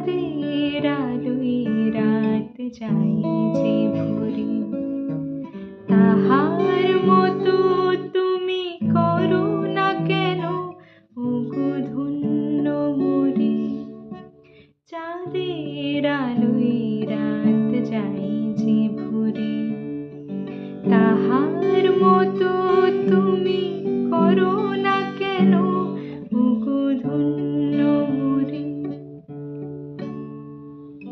চাঁদের আলোয় রাত যায় যে ভরে, তাহার মতো তুমি করো না কেন ওগো ধন্য মোরে। চাঁদের আলোয় রাত যায় যে ভরে, তাহার